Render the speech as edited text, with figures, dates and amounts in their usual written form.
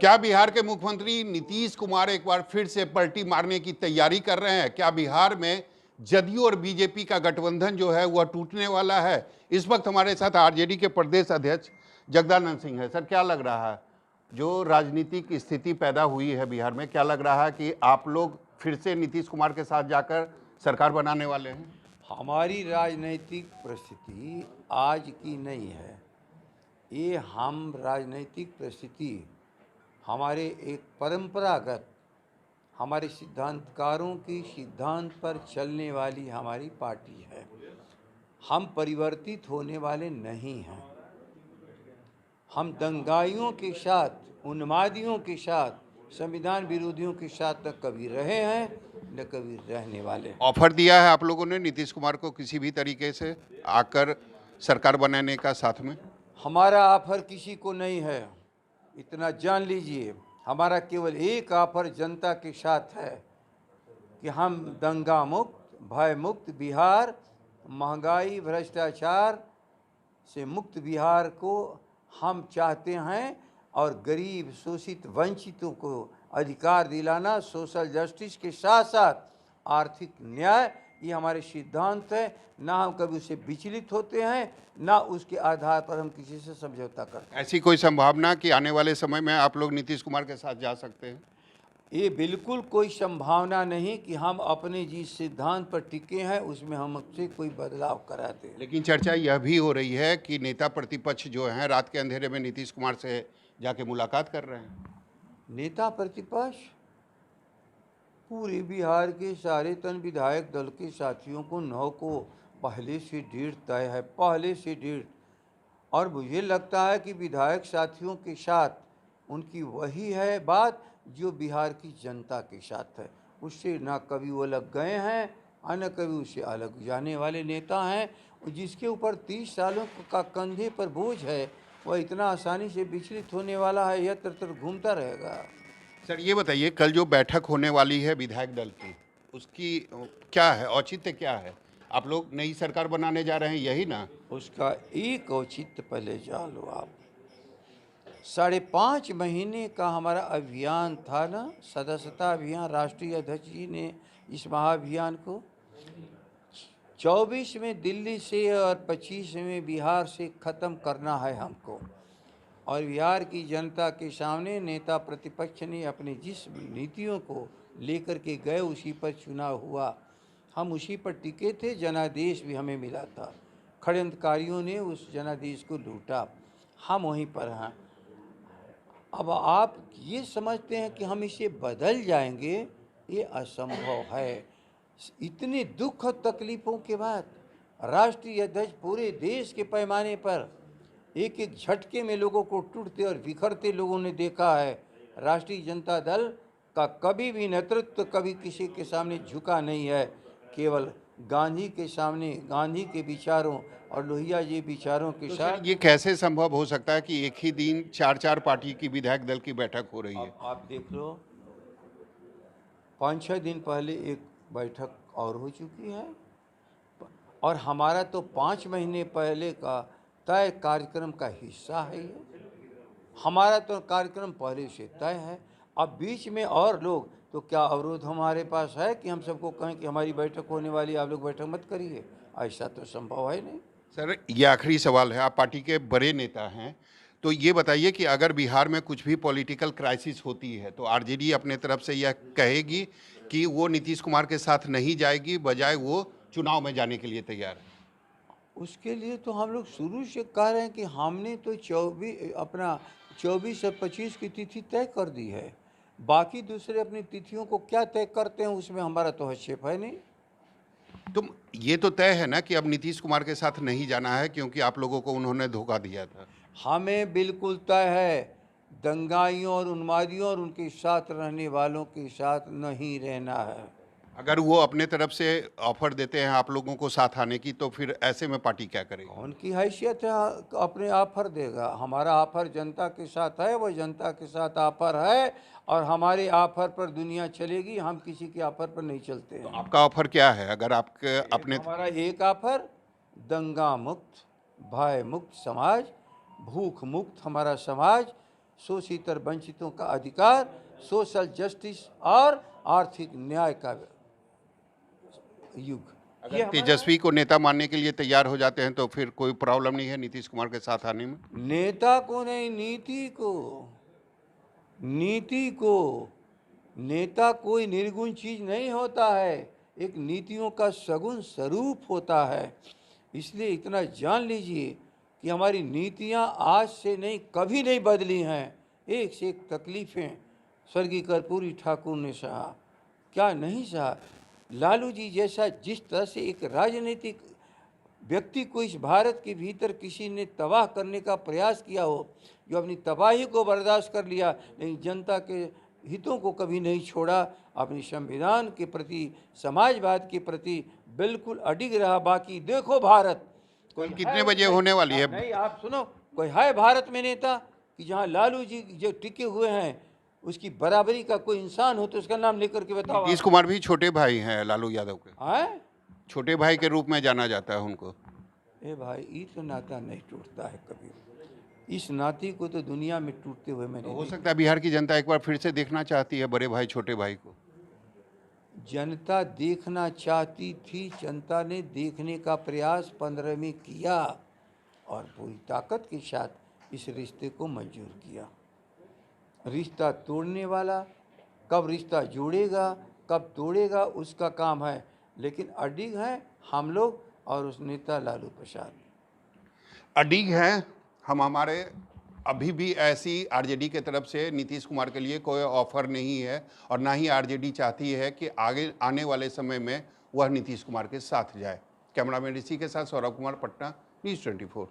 क्या बिहार के मुख्यमंत्री नीतीश कुमार एक बार फिर से पलटी मारने की तैयारी कर रहे हैं? क्या बिहार में जदयू और बीजेपी का गठबंधन जो है वह टूटने वाला है? इस वक्त हमारे साथ आरजेडी के प्रदेश अध्यक्ष जगदानंद सिंह है। सर, क्या लग रहा है, जो राजनीतिक स्थिति पैदा हुई है बिहार में, क्या लग रहा है कि आप लोग फिर से नीतीश कुमार के साथ जाकर सरकार बनाने वाले हैं? हमारी राजनीतिक परिस्थिति आज की नहीं है। ये हम राजनीतिक परिस्थिति हमारे एक परंपरागत हमारे सिद्धांतकारों की सिद्धांत पर चलने वाली हमारी पार्टी है। हम परिवर्तित होने वाले नहीं हैं। हम दंगाइयों के साथ, उन्मादियों के साथ, संविधान विरोधियों के साथ न कभी रहे हैं न कभी रहने वाले हैं। ऑफर दिया है आप लोगों ने नीतीश कुमार को किसी भी तरीके से आकर सरकार बनाने का साथ में? हमारा ऑफर किसी को नहीं है, इतना जान लीजिए। हमारा केवल एक ऑफर जनता के साथ है कि हम दंगा मुक्त, भय मुक्त बिहार, महंगाई, भ्रष्टाचार से मुक्त बिहार को हम चाहते हैं और गरीब, शोषित, वंचितों को अधिकार दिलाना, सोशल जस्टिस के साथ साथ आर्थिक न्याय, ये हमारे सिद्धांत है। ना हम कभी उससे विचलित होते हैं, ना उसके आधार पर हम किसी से समझौता करते हैं। ऐसी कोई संभावना कि आने वाले समय में आप लोग नीतीश कुमार के साथ जा सकते हैं? ये बिल्कुल कोई संभावना नहीं कि हम अपने जिस सिद्धांत पर टिके हैं उसमें हमसे कोई बदलाव कराते हैं। लेकिन चर्चा यह भी हो रही है कि नेता प्रतिपक्ष जो हैं रात के अंधेरे में नीतीश कुमार से जाके मुलाकात कर रहे हैं। नेता प्रतिपक्ष पूरे बिहार के सारे तन विधायक दल के साथियों को 9 को पहले से डेट तय है, पहले से डेट। और मुझे लगता है कि विधायक साथियों के साथ उनकी वही है बात जो बिहार की जनता के साथ है। उससे ना कभी वो अलग गए हैं और न कभी उससे अलग जाने वाले नेता हैं। जिसके ऊपर 30 सालों का कंधे पर बोझ है, वह इतना आसानी से विचलित होने वाला है, यह तर घूमता रहेगा। सर, ये बताइए, कल जो बैठक होने वाली है विधायक दल की, उसकी क्या है, औचित्य क्या है? आप लोग नई सरकार बनाने जा रहे हैं, यही ना? उसका एक औचित्य पहले जान लो आप। 5.5 महीने का हमारा अभियान था ना, सदस्यता अभियान। राष्ट्रीय अध्यक्ष जी ने इस महाअभियान को 24 में दिल्ली से और 25 में बिहार से ख़त्म करना है हमको। और बिहार की जनता के सामने नेता प्रतिपक्ष ने अपने जिस नीतियों को लेकर के गए उसी पर चुनाव हुआ। हम उसी पर टिके थे, जनादेश भी हमें मिला था। षड्यंत्रकारियों ने उस जनादेश को लूटा, हम वहीं पर हैं। अब आप ये समझते हैं कि हम इसे बदल जाएंगे, ये असंभव है। इतने दुख और तकलीफ़ों के बाद राष्ट्रीय अध्यक्ष पूरे देश के पैमाने पर एक एक झटके में लोगों को टूटते और बिखरते लोगों ने देखा है। राष्ट्रीय जनता दल का कभी भी नेतृत्व कभी किसी के सामने झुका नहीं है। केवल गांधी के सामने, गांधी के विचारों और लोहिया जी विचारों के साथ। ये कैसे संभव हो सकता है कि एक ही दिन 4-4 पार्टी की विधायक दल की बैठक हो रही है? आप देख लो, 5-6 दिन पहले एक बैठक और हो चुकी है और हमारा तो 5 महीने पहले का तय कार्यक्रम का हिस्सा है ये। हमारा तो कार्यक्रम पहले से तय है। अब बीच में और लोग, तो क्या अवरोध हमारे पास है कि हम सबको कहें कि हमारी बैठक होने वाली, आप लोग बैठक मत करिए? ऐसा तो संभव है नहीं। सर, ये आखिरी सवाल है, आप पार्टी के बड़े नेता हैं, तो ये बताइए कि अगर बिहार में कुछ भी पॉलिटिकल क्राइसिस होती है तो आरजेडी अपने तरफ से यह कहेगी कि वो नीतीश कुमार के साथ नहीं जाएगी, बजाय वो चुनाव में जाने के लिए तैयार है? उसके लिए तो हम लोग शुरू से कह रहे हैं कि हमने तो 24 और 25 की तिथि तय कर दी है। बाकी दूसरे अपनी तिथियों को क्या तय करते हैं उसमें हमारा तो हस्तक्षेप है नहीं। तुम ये तो तय है ना कि अब नीतीश कुमार के साथ नहीं जाना है, क्योंकि आप लोगों को उन्होंने धोखा दिया था। हमें बिल्कुल तय है, दंगाइयों और उन्मादियों और उनके साथ रहने वालों के साथ नहीं रहना है। अगर वो अपने तरफ से ऑफर देते हैं आप लोगों को साथ आने की, तो फिर ऐसे में पार्टी क्या करेगी? कौन की हैसियत है अपने ऑफर देगा? हमारा ऑफर जनता के साथ है, वो जनता के साथ ऑफर है और हमारे ऑफर पर दुनिया चलेगी, हम किसी के ऑफर पर नहीं चलते हैं। तो आपका ऑफर क्या है? अगर आपके अपने हमारा एक ऑफर दंगा मुक्त, भय मुक्त समाज, भूख मुक्त हमारा समाज, शोषित और वंचितों का अधिकार, सोशल जस्टिस और आर्थिक न्याय का युग। अगर तेजस्वी को नेता मानने के लिए तैयार हो जाते हैं तो फिर कोई प्रॉब्लम नहीं है नीतीश कुमार के साथ आने में? नेता को नहीं, नीति को, नीति को। नेता कोई निर्गुण चीज नहीं होता है, एक नीतियों का सगुण स्वरूप होता है। इसलिए इतना जान लीजिए कि हमारी नीतियां आज से नहीं, कभी नहीं बदली हैं। एक से एक तकलीफें स्वर्गीय कर्पूरी ठाकुर ने सहा, क्या नहीं सहा। लालू जी जैसा जिस तरह से एक राजनीतिक व्यक्ति को इस भारत के भीतर किसी ने तबाह करने का प्रयास किया हो, जो अपनी तबाही को बर्दाश्त कर लिया, लेकिन जनता के हितों को कभी नहीं छोड़ा, अपने संविधान के प्रति, समाजवाद के प्रति बिल्कुल अडिग रहा। बाकी देखो भारत कोई कितने बजे होने वाली है? नहीं, आप सुनो, कोई है भारत में नेता कि जहाँ लालू जी जो टिके हुए हैं उसकी बराबरी का कोई इंसान हो तो उसका नाम लेकर के बताओ। नीतीश कुमार भी छोटे भाई हैं लालू यादव के, हैं? छोटे भाई के रूप में जाना जाता है उनको। ए भाई, ये तो नाता नहीं टूटता है कभी। इस नाते को तो दुनिया में टूटते हुए मैंने हो सकता है बिहार की जनता एक बार फिर से देखना चाहती है बड़े भाई छोटे भाई को। जनता देखना चाहती थी, जनता ने देखने का प्रयास 15 में किया और पूरी ताकत के साथ इस रिश्ते को मंजूर किया। रिश्ता तोड़ने वाला कब रिश्ता जोड़ेगा, कब तोड़ेगा, उसका काम है, लेकिन अडिग हैं हम लोग और उस नेता लालू प्रसाद। अडिग हैं हम। हमारे अभी भी ऐसी आरजेडी के तरफ से नीतीश कुमार के लिए कोई ऑफर नहीं है और ना ही आरजेडी चाहती है कि आगे आने वाले समय में वह नीतीश कुमार के साथ जाए। कैमरामैन ऋषि के साथ सौरभ कुमार, पटना, न्यूज़ 24।